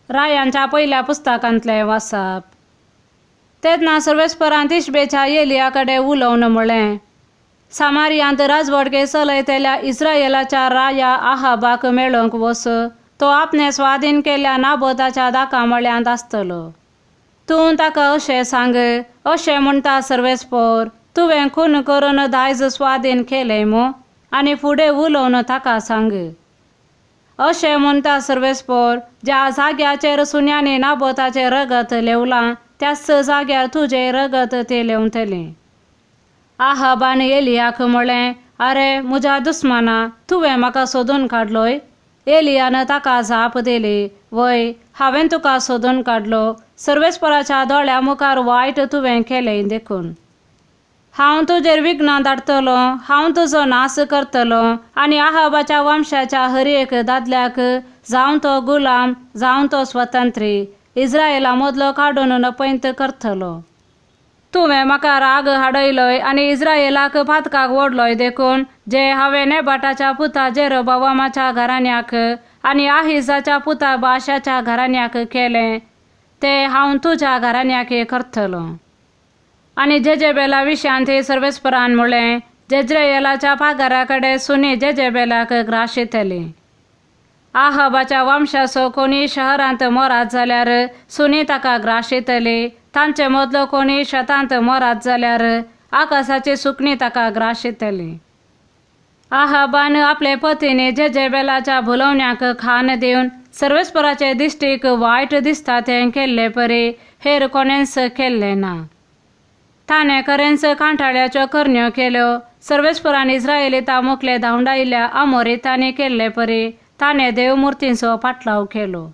रायांच्या पहिल्या पुस्तकांतले वाचप. तेन्ना सर्वेस्परान तिशबेच्या एलियाकडे उलोवन म्हळें, सामारियांत राजवडके चलयतेल्या इस्रायेलाच्या राया आहाबाक मेळोवंक वच. तो आपणे स्वाधीन केल्ल्या नाबोताच्या दाकामळ्यांत आसतलो. तूं ताका अशें सांग, अशें म्हणटा सर्वेस्पर, तुवें खून करून दायज स्वाधीन केलें मो, आनी फुडें उलोवन ताका सांग. अशें म्हणटा सर्वेस्पर, ज्या जाग्याचेर सुन्यांनी नाबोताचें रगत लेवलां त्याच जाग्यार तुजें रगत ते लेवतलें. आहाबान एलियाक म्हळें, आरे म्हज्या दुस्माना, तुवें म्हाका सोदून काडलोय? एलियान ताका जाप दिली, वय, हांवें तुका सोदून काडलो. सर्वेस्पराच्या दोळ्या मुखार वायट तुवें केलें देखून. हांव तुजेर विघ्नां धाडटलो, हांव तुजो नाश करतलो, आनी आहाबाच्या वंशाच्या हर एक दादल्याक, जावं तो गुलाम जावं तो स्वतंत्री, इस्रायेला मदलो काडून नपैत करतलो. तुवें म्हाका राग हाडयलोय आनी इस्रायेलाक फातकाक ओडलोय देखून, जे हांवें नेबाटाच्या पुता जेरोबोआमाच्या घराण्याक आनी आहिजाच्या पुता बाशाच्या घराण्याक केलें, ते हांव तुज्या घराण्याक करतलो. आनी जेजेबेला विशयांत सर्वेस्परान म्हळें, जेज्रेएलाच्या पागाराकडे सुनी जेजेबेलाक ग्रास येतली. आहाबाच्या वंशाचो कोणी शहरांत मोरात जाल्यार सुनी ताका ग्रास येतली. तांचे मदलो कोणी शेतांत मोरात जाल्यार आकाशाची सुकणी ताका ग्रास येतली. आहाबान आपले पतीने जेजेबेलाच्या भुलवण्याक खाण दिवन सर्वेस्पराचे दिश्टीक वायट दिसता तें केल्ले परी हेर कोणेंच केल्लें ना. ताणें खरेंच कांठाळ्याच्यो करण्यो केल्यो. सर्वेस्परान इस्रायेलीता मुखले धांवडायिल्ल्या आमोरीतांनी केल्ले परी ताणें देवमुर्तींचो पाटलाव केलो.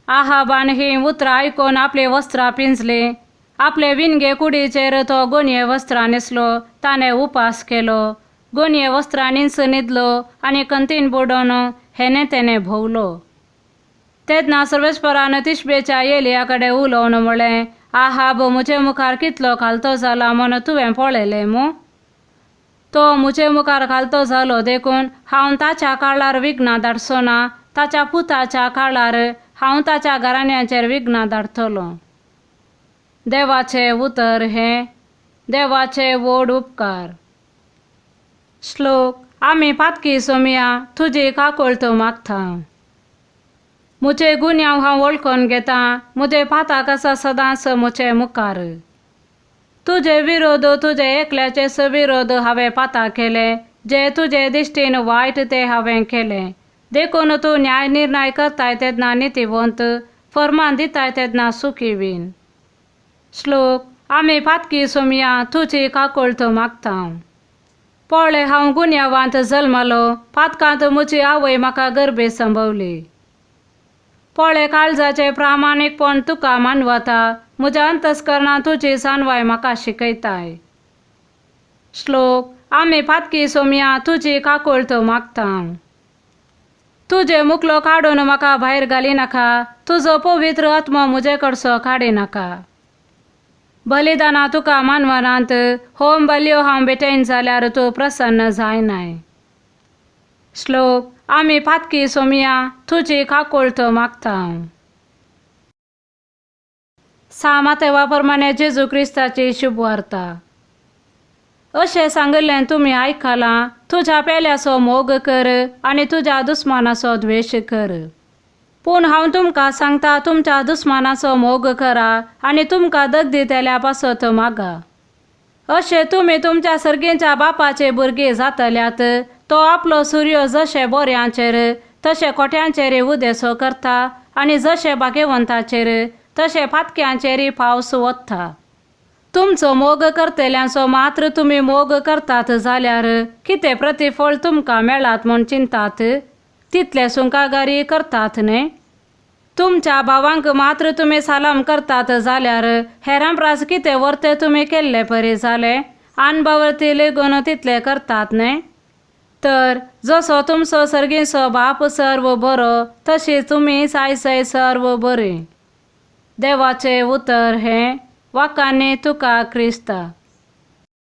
आहाबान ही उतरां आयकून आपली वस्त्रां पिंजली. आपले विणगे कुडीचेर तो गोनये वस्त्रां न्हेसलो. ताणें उपास केलो, गोनये वस्त्रां निंच न्हिदलो आनी कंतीन बुडोवन हेने तेने भोवलो. तेन्ना सर्वेस्परान तिशबेच्या एलियाकडे उलोवन म्हळें, आहाब म्हजे मुखार कितलो खालतो जाला म्हूण तुवें पळयलें मो? तो म्हजे मुखार खालतो जालो देखून हांव ताच्या काळार विघ्नां धाडचो ना. ताच्या पुताच्या काळार हांव ताच्या घराण्याचेर विघ्नां धाडटलो. देवाचे उतर हें. देवाचे व्हड उपकार. श्लोक. आमी पातकी सोमया तुजी काकूळट मागता. म्हजे गुन्यांव हांव वळखून घेतां. म्हजे पाताक आसा सदांच म्हजे मुखार. तुजे विरोध, तुजे एकल्याचे विरोध हांवें पातां केले. जे तुजे दिश्टीन वायट ते हांवें केलें. देखून तूं न्याय निर्णय करताय तेन्ना नितीवंत, फर्मान दिताय तेन्ना सुखी बीन. श्लोक. आमी पातकी सोमया तुजी काकूळट मागता. पळय, हांव गुन्यांवांत जल्मलो. पातकांत म्हजी आवय म्हाका गर्भे संभवली. पळय, काळजाचे प्रामाणीकपण तुका मानवता. म्हज्या अंतस्करणांत तुजी जानवाय म्हाका शिकयताय. श्लोक. आमी पातकी सोमया तुजी काकूळट मागता. तुजे मुखलो काडून म्हाका भायर घाली नाका. तुजो पवित्र आत्मो म्हजे कडसो काडी नाका. बलिदानां तुका मानवनांत. होम बल्यो हांव भेटयन जाल्यार तूं प्रसन्न जायनाय. श्लोक. आमी पातकी सोमया तुजी काकूळट मागता. सामातेवा प्रमाणे जेजू क्रिस्ताची शुभ वार्ता. अशें सांगिल्लें तुमी आयकलां, तुज्या पेल्याचो मोग कर आनी तुज्या दुस्मानाचो द्वेश कर. पूण हांव तुमकां सांगता, तुमच्या दुस्मानाचो मोग करा आनी तुमकां दग दितेल्या पासत मागा. अशें तुमी तुमच्या सर्गेच्या बापाचे भुरगीं जातल्यात. तो आपलो सूर्य जशे बोऱ्यांचेर तशे कोट्यांचेर उदेसो करता आनी जशे भाग्यवंतांचेर तशे फातक्यांचेर पावस वत्ता. तुमचो मोग करतल्यांचो मात्र तुमी मोग करतात जाल्यार कितें प्रतिफळ तुमकां मेळात म्हूण चिंतात? तितले सुंकागारी करतात न्हय? तुमच्या भावांक मात्र तुमी सालाम करतात जाल्यार हेरां प्रास कितें वर्ते तुमी केल्ले परी जाले? अनभावर्ती लेगून तितले करतात न्हय? तर जसो तुमचो सर्गीचो बाप सर्व बरो, तशी तुमी सायसय सर्व बरी. देवाचे उतर हें. वाकांनी तुका क्रिस्ता.